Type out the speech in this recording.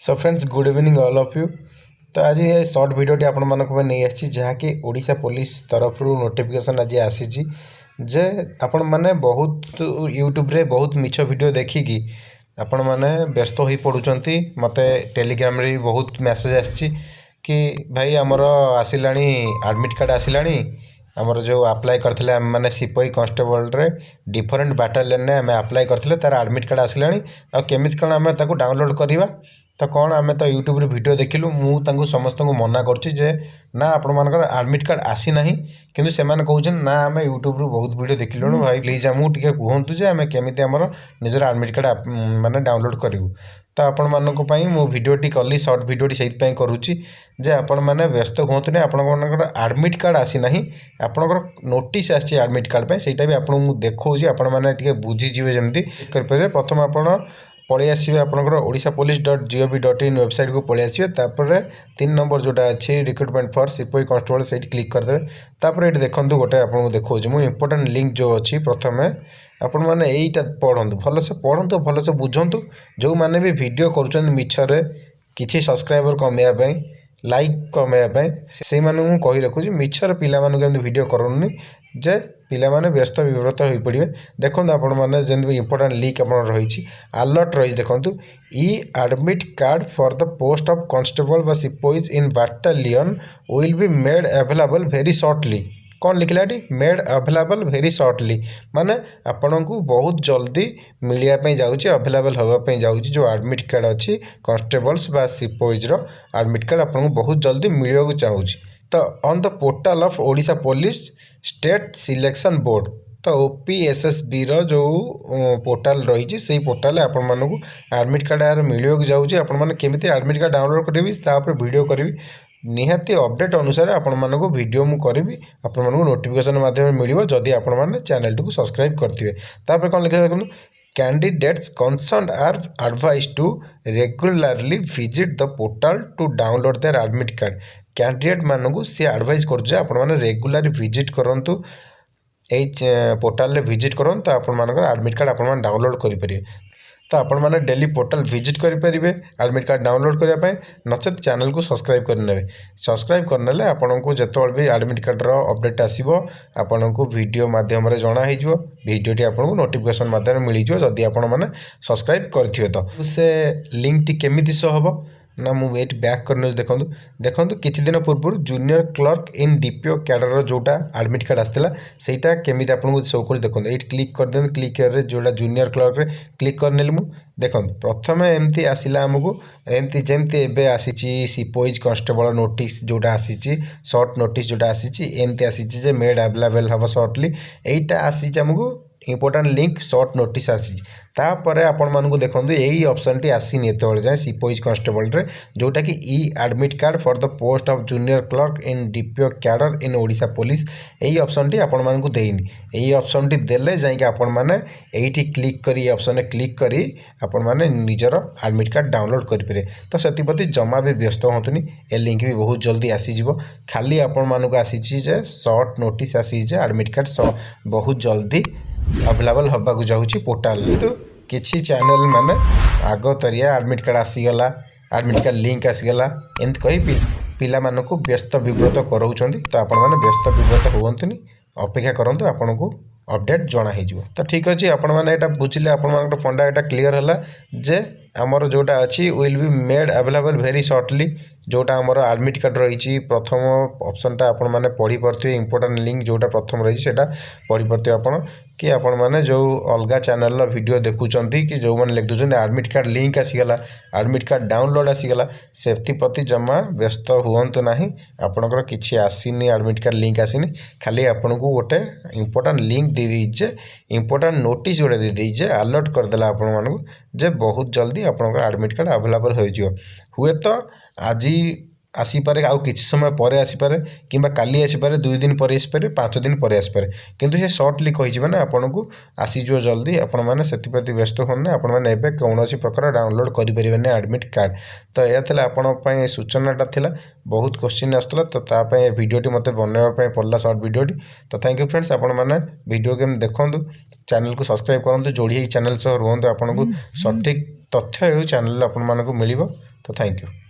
So friends good evening all of you. तो आज ये शॉर्ट वीडियोटी आपण मानक नहीं आसी जहाँकि ओडिशा पुलिस तरफ नोटिफिकेशन आज आसी जे आपण माने बहुत यूट्यूब रे बहुत मिछ वीडियो देखिकी आपण माने व्यस्त हो पड़ुचंती। मते टेलीग्राम रे बहुत मैसेज आसी कि भाई आमर आसिलानी एडमिट कार्ड आसिलानी आमर जो अप्लाई करथिले हम माने सिपाही कांस्टेबल रे डिफरेंट बाटालियन ने हमें अप्लाई करथिले तार एडमिट कार्ड आसिलानी आ केमित कोन हमें ताको डाउनलोड करबा। तो कौन आम तो यूट्यूब रे वीडियो देखिलु मुझे समस्त को मना करुच्चे ना आपण मानकर एडमिट कार्ड आसी ना किंतु से कहते ना आम यूट्यूब रू बहुत वीडियो देखिलुणु भाई प्लीज आमको टे कहतु जे आम केमी आमर निजर एडमिट कार्ड माने डाउनलोड करूँ। तो आपण मानक मु भिडियोटी कली शॉर्ट भिडियोटी से करुच्ची जे आपण मैंने व्यस्त हूँ आपंकर एडमिट कार्ड आसी ना आपंकर नोटिस आसी एडमिट कार्ड पे सहीटा भी आपको देखा आपण मैंने बुझीजे जमी करें। प्रथम आपण पलि आसवे आपंकर ओडिशा पुलिस .gov.in वेबसाइट को पलि आसवे तापर 3 नंबर जोटा अच्छी रिक्रुटमेंट फॉर सिपाही कांस्टेबल से क्लिक करदे। तापर ये देखो गोटे आपको देखा मुझे इंपोर्टेंट लिंक जो अच्छी प्रथम आपण मैंने यहीटा पढ़ु भलसे पढ़ु भलसे बुझंतु जो मैंने भी वीडियो कर मिछरे किसी सब्सक्राइबर कमेवाई लाइक कमेवाई से कही रखुच्छी मिछर पिला वीडियो करूनी जे पिला माने व्यस्त विव्रत हो पड़े। देखो आपण मैंने जमी इंपोर्टेंट लिंक आप रही अलर्ट रही देखो ई admit card for the post of constable व सिपाहीज in battalion will be made available very shortly. कौन लिखला मेड अवेलेबल वेरी शॉर्टली माने आपण को बहुत जल्दी मिलवाई जाऊँगी अवेलेबल होगापी जाऊँगी जो एडमिट कार्ड अच्छी कांस्टेबल्स बा सिपाहीज एडमिट कार्ड आपको बहुत जल्दी मिलवा चाहूँगी। तो on the portal of Odisha police state selection board तो OPSSB जो पोर्टाल रही से पोर्टाल आपण मानक एडमिट कार्ड यार मिलवा जाऊँगी आपण मैंने केमी एडमिट कार्ड डाउनलोड करी वीडियो करी निहाती अपडेट अनुसार आपण मानक वीडियो मु करी आपण मानक नोटिफिकेशन माध्यम मिल जदि आपण मैंने चैनल टी सब्सक्राइब करते। तापर कौन लिखा देखो candidates concerned are advise to regularly visit the portal to download their admit card. Candidate मानक सी एडवाइज कर रेगुलर विजिट करूँ पोर्टाल रे विजिट करूँ तो आपण मानक एडमिट कार्ड आपण डाउनलोड करें। तो आपण मैंने डेली पोर्टल विजिट करेंगे एडमिट कार्ड डाउनलोड करने नचेत चैनल को सब्सक्राइब करने आपन को जो भी एडमिट कार्ड अपडेट आसो आपन को वीडियो माध्यम जनाई वीडियोटी आपको नोटिफिकेशन माध्यम मिल जदि आपण मैंने सब्सक्राइब करेंगे। तो से लिंक टी केमी शो हम ना मुझे बैक करने देखो देखो किसी दिन पूर्व junior clerk in DPO cadre जोटा एडमिट कार्ड आसाला सेटा केमी आपको शो कर देखो ये क्लिक करदे क्लिक कर जोटा जूनियर क्लर्क रे क्लिक करने देखो प्रथम एमती आसला आमको एमती जमती एबे आसी सिपाहीज कांस्टेबल नोटिस जोटा आसी शॉर्ट नोटिस जोटा आसी एमती आसी मेड अवेलेबल हम शॉर्टली यहीटा आसी आमको इंपोर्टेंट लिंक शॉर्ट नोटिस आसी तापर आपण मानक देखो यही ऑप्शन टी आसीनी एत जाए सिपाहीज कांस्टेबल रे जोटा कि ई admit card for the post of junior clerk in DPO cadre in Odisha police यही ऑप्शन टी आपण मानक देनी यही ऑप्शन टी देले जाइए आपण माने एठी क्लिक करी ऑप्शन क्लिक करी आपण माने निजर एडमिट कार्ड डाउनलोड करें। तो से जमा भी व्यस्त होतुनी ए लिंक भी बहुत जल्दी आसीजिव खाली आपण मानक आसी शॉर्ट नोटिस आसी एडमिट कार्ड बहुत जल्दी अवेलेबल होगा जाऊँगी पोर्टाल। तो किसी चैनल माने आग तरिया एडमिट कार्ड आसीगला एडमिट कार्ड लिंक आसीगला एमती कही पिला मानक व्यस्त विव्रत कराऊँ। तो आपण मैंने व्यस्त विव्रत हुंतुनी अपेक्षा करूँ आपन को अपडेट जना हो। तो ठीक अच्छे आपण मैंने यहाँ बुझे आपण पंडा यहाँ क्लीयर है जे आमर जोटा अच्छी will be made available very shortly जोटा आमर एडमिट कार्ड रही प्रथम ऑप्शनटा आपण मैंने पढ़ी पारे इंपोर्टेंट लिंक जोटा प्रथम रही है पढ़ी पारे आपण कि आपण मैंने जो अलग चैनल वीडियो देखुं कि जो मैंने लिख दूसरे एडमिट कार्ड लिंक आसीगला एडमिट कार्ड डाउनलोड आसीगला से प्रति जमा व्यस्त हुंतु ना आपणकर किसी आसीनी एडमिट कार्ड लिंक आसीनी खाली आपन को गोटे इंपोर्टेंट लिंक दे दीजिए इंपोर्टेंट नोटिस जोड़े दे दीजिए अलर्ट करदेला आपण मानक जे बहुत जल्दी आपणकर एडमिट कार्ड अवेलेबल हो हुए तो आज आसीपारे आउ किसी समय पर आसीपारे कि काली आसीपारे 2 दिन पर आसीपारे 5 दिन पर आसीपारे किंतु से शॉर्टली कही ना आपन को आसीजो जल्दी आपण मैंने से व्यस्त होने आपण मैंने एबे कौन प्रकार डाउनलोड करें एडमिट कार्ड। तो यह था आपण सूचनाटा थिला बहुत क्वेश्चन आसला तो तापाई वीडियोटी मत बनवाई पड़ा शॉर्ट वीडियोटी। तो थैंक यू फ्रेंड्स आपण मैंने वीडियो गेम देखूँ चैनल को सब्सक्राइब करूँ जोड़ी चैनल सह रुहतु आपन को सठिक तथ्य चैनल आपण मानक मिल। ତ ଥ୍ୟାଙ୍କ ୟୁ।